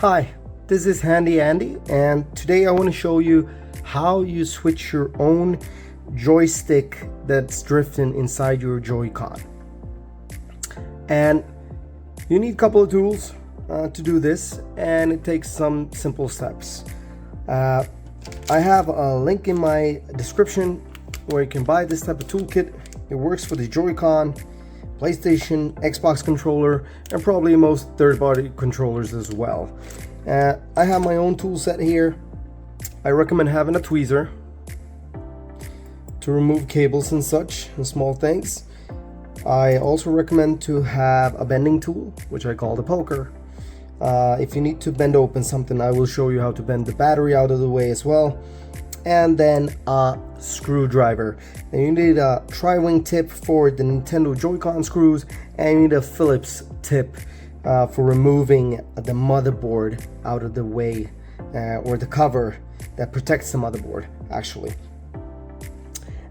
Hi, this is Handy Andy, and today I want to show you how you switch your own joystick that's drifting inside your Joy-Con. And you need a couple of tools to do this, and it takes some simple steps. I have a link in my description where you can buy this type of toolkit. It works for the Joy-Con, PlayStation, Xbox controller, and probably most third-party controllers as well. I have my own tool set here. I recommend having a tweezer to remove cables and such and small things. I also recommend to have a bending tool, which I call the poker. If you need to bend open something, I will show you how to bend the battery out of the way as well. And then a screwdriver. And you need a tri-wing tip for the Nintendo Joy-Con screws, and you need a Phillips tip for removing the motherboard out of the way, or the cover that protects the motherboard actually.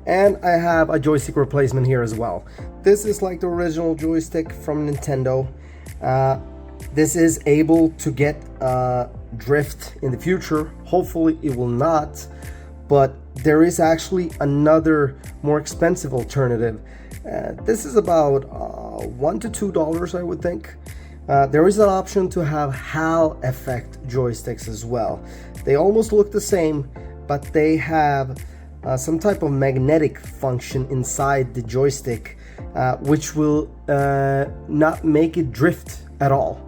And I have a joystick replacement here as well. This is like the original joystick from Nintendo. This is able to get drift in the future. Hopefully it will not, but there is actually another more expensive alternative. This is about $1 to $2, I would think. There is an option to have Hall effect joysticks as well. They almost look the same, but they have some type of magnetic function inside the joystick, which will not make it drift at all.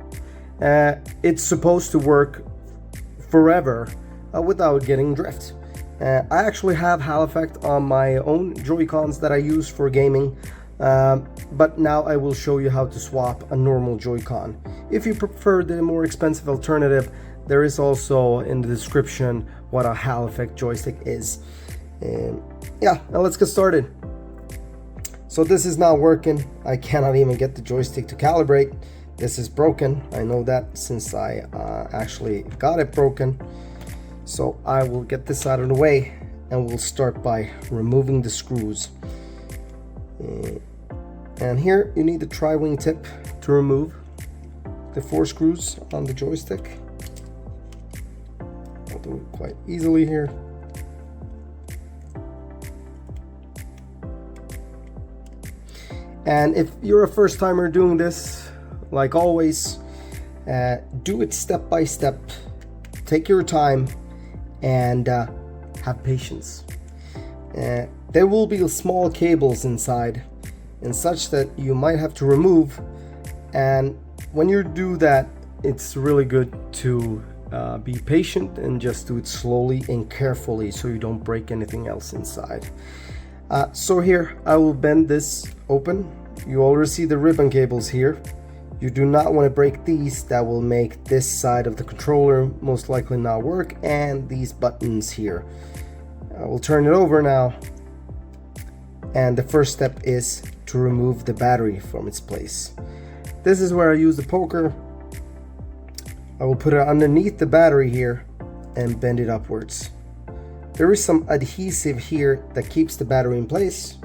It's supposed to work forever without getting drift. I actually have Hall effect on my own Joy-Cons that I use for gaming, but now I will show you how to swap a normal Joy-Con. If you prefer the more expensive alternative, there is also in the description what a Hall effect joystick is. Yeah, now let's get started. So this is not working. I cannot even get the joystick to calibrate. This is broken. I know that since I actually got it broken. So I will get this out of the way, and we'll start by removing the screws. And here you need the tri-wing tip to remove the 4 screws on the joystick. I'll do it quite easily here. And if you're a first timer doing this, like always, do it step by step. Take your time and have patience. There will be small cables inside and such that you might have to remove, and when you do that, it's really good to be patient and just do it slowly and carefully so you don't break anything else inside. So here I will bend this open. You already see the ribbon cables here. You do not want to break these. That will make this side of the controller most likely not work, and these buttons here. I will turn it over now, and the first step is to remove the battery from its place. This is where I use the poker. I will put it underneath the battery here and bend it upwards. There is some adhesive here that keeps the battery in place,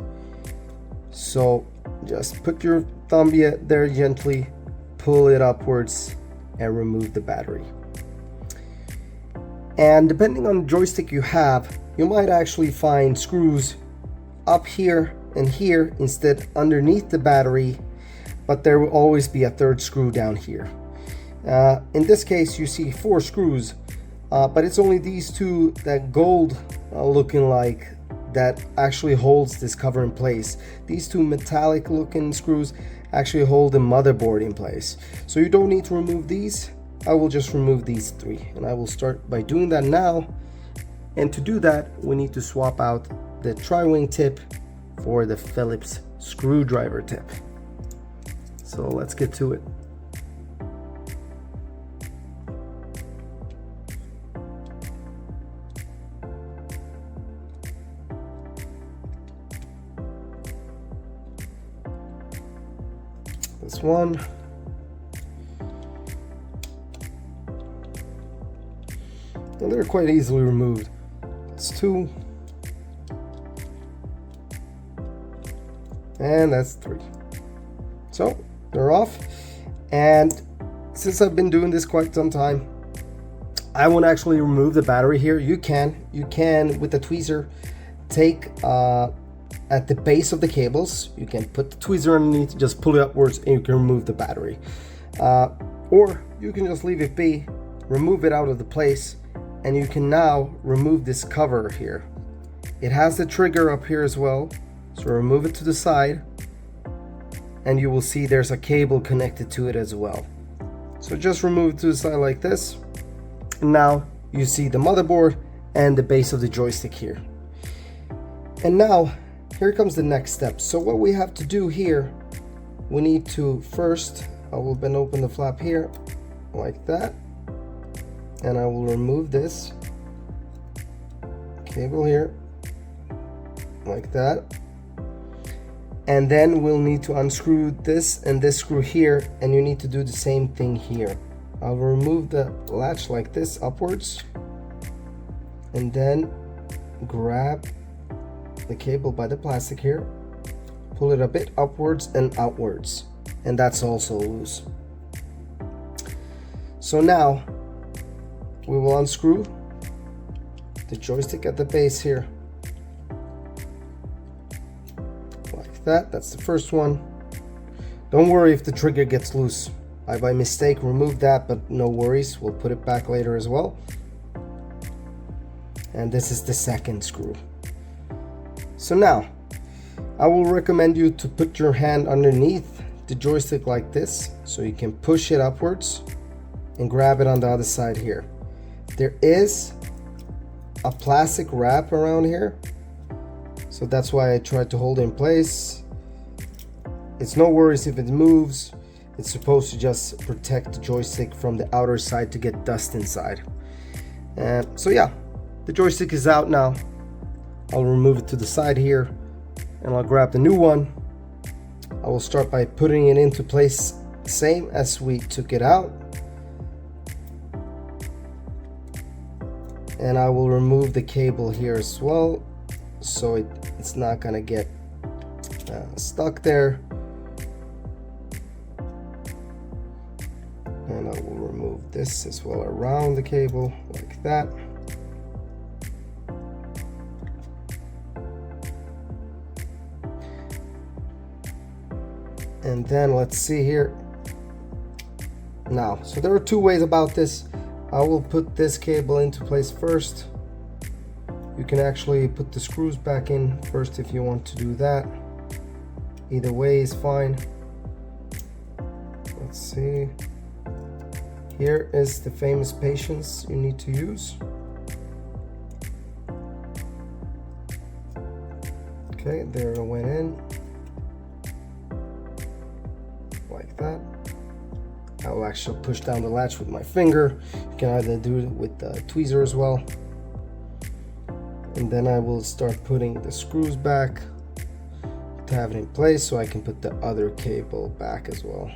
so just put your thumb there gently, pull it upwards, and remove the battery. And depending on the joystick you have, you might actually find screws up here and here instead underneath the battery, but there will always be a third screw down here. In this case you see 4 screws, but it's only these 2 that gold looking like that actually holds this cover in place. These 2 metallic looking screws actually hold the motherboard in place. So you don't need to remove these. I will just remove these 3, and I will start by doing that now. And to do that, we need to swap out the tri-wing tip for the Phillips screwdriver tip. So let's get to it. This one. And they're quite easily removed. It's 2. And that's 3. So they're off. And since I've been doing this quite some time, I won't actually remove the battery here. You can with the tweezer take at the base of the cables, you can put the tweezer underneath, just pull it upwards, and you can remove the battery. Or you can just leave it be, remove it out of the place, and you can now remove this cover here. It has the trigger up here as well, so remove it to the side, and you will see there's a cable connected to it as well. So just remove it to the side like this, and now you see the motherboard and the base of the joystick here. And now here comes the next step. So what we have to do here, we need to first, I will bend open the flap here like that, and I will remove this cable here like that, and then we'll need to unscrew this and this screw here, and you need to do the same thing here. I'll remove the latch like this upwards, and then grab the cable by the plastic here, pull it a bit upwards and outwards, and that's also loose. So now we will unscrew the joystick at the base here like that. That's the first one. Don't worry if the trigger gets loose. I by mistake removed that, but no worries, we'll put it back later as well. And this is the second screw. So now I will recommend you to put your hand underneath the joystick like this, so you can push it upwards and grab it on the other side here. There is a plastic wrap around here, so that's why I tried to hold it in place. It's no worries if it moves. It's supposed to just protect the joystick from the outer side to get dust inside. And so yeah, the joystick is out now. I'll remove it to the side here, and I'll grab the new one. I will start by putting it into place same as we took it out, and I will remove the cable here as well, so it's not gonna get stuck there. And I will remove this as well around the cable like that. And then let's see here now. So there are two ways about this. I will put this cable into place first. You can actually put the screws back in first if you want to do that. Either way is fine. Let's see. Here is the famous patience you need to use. Okay, there it went in. Like that. I will actually push down the latch with my finger. You can either do it with the tweezer as well. And then I will start putting the screws back to have it in place, so I can put the other cable back as well.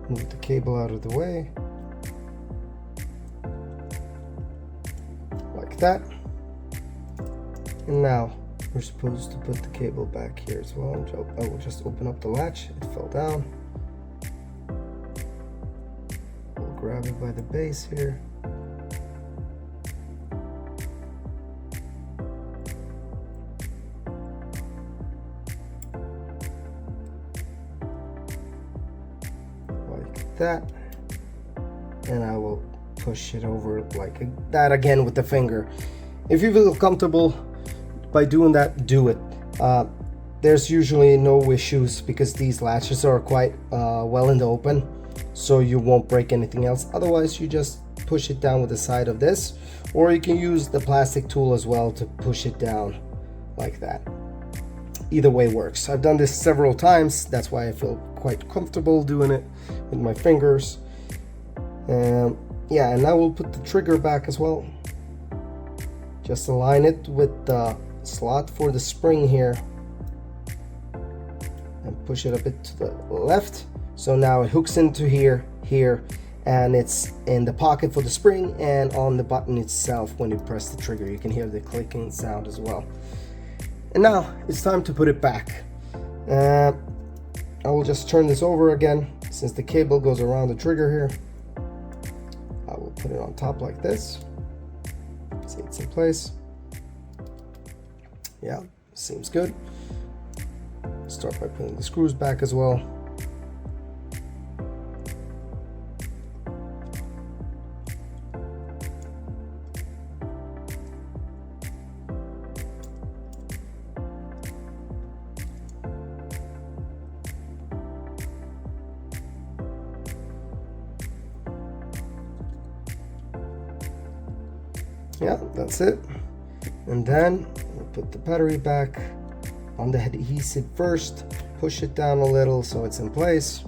Move the cable out of the way like that, and now we're supposed to put the cable back here as well. I will just open up the latch. It fell down. We'll grab it by the base here. Like that. And I will push it over like that again with the finger. If you feel comfortable by doing that, do it. There's usually no issues because these latches are quite well in the open, so you won't break anything else. Otherwise, you just push it down with the side of this, or you can use the plastic tool as well to push it down like that. Either way works. I've done this several times. That's why I feel quite comfortable doing it with my fingers. Yeah, and now we'll put the trigger back as well. Just align it with the slot for the spring here and push it a bit to the left. So now it hooks into here, and it's in the pocket for the spring and on the button itself. When you press the trigger, you can hear the clicking sound as well. And now it's time to put it back. I will just turn this over again, since the cable goes around the trigger here. I will put it on top like this. See, it's in place. Yeah, seems good. Start by putting the screws back as well. Yeah, that's it. And then we'll put the battery back on the adhesive first, push it down a little so it's in place.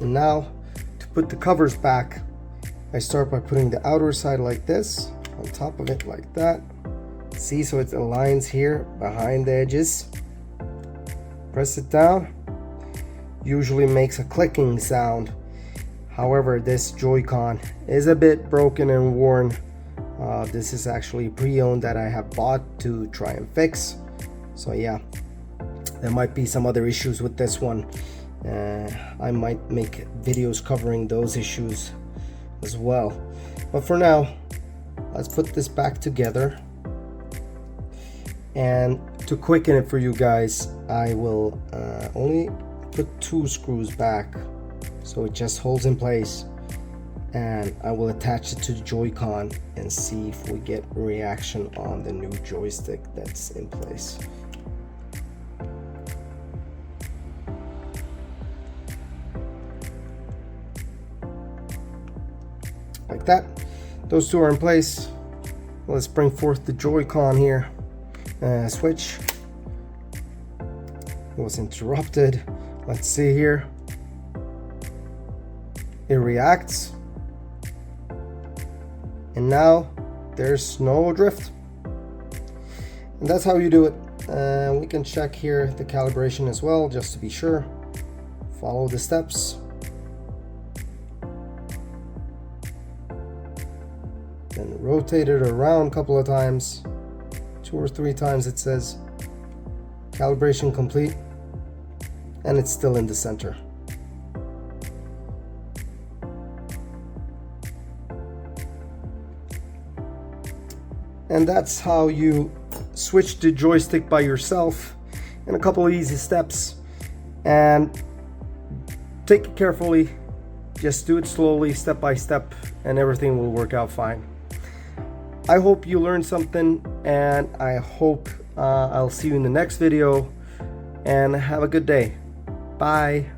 And now to put the covers back, I start by putting the outer side like this on top of it like that. See, so it aligns here behind the edges. Press it down. Usually makes a clicking sound. However, this Joy-Con is a bit broken and worn. This is actually pre-owned that I have bought to try and fix. So yeah, there might be some other issues with this one. I might make videos covering those issues as well. But for now, let's put this back together. And to quicken it for you guys, I will only put 2 screws back so it just holds in place. And I will attach it to the Joy-Con and see if we get reaction on the new joystick that's in place. Like that. Those 2 are in place. Let's bring forth the Joy-Con here. Switch. It was interrupted. Let's see here. It reacts. And now there's no drift. And that's how you do it. We can check here the calibration as well, just to be sure. Follow the steps. Then rotate it around a couple of times. 2 or 3 times it says. Calibration complete. And it's still in the center. And that's how you switch the joystick by yourself in a couple of easy steps. And take it carefully, just do it slowly, step by step, and everything will work out fine. I hope you learned something, and I hope I'll see you in the next video, and have a good day. Bye.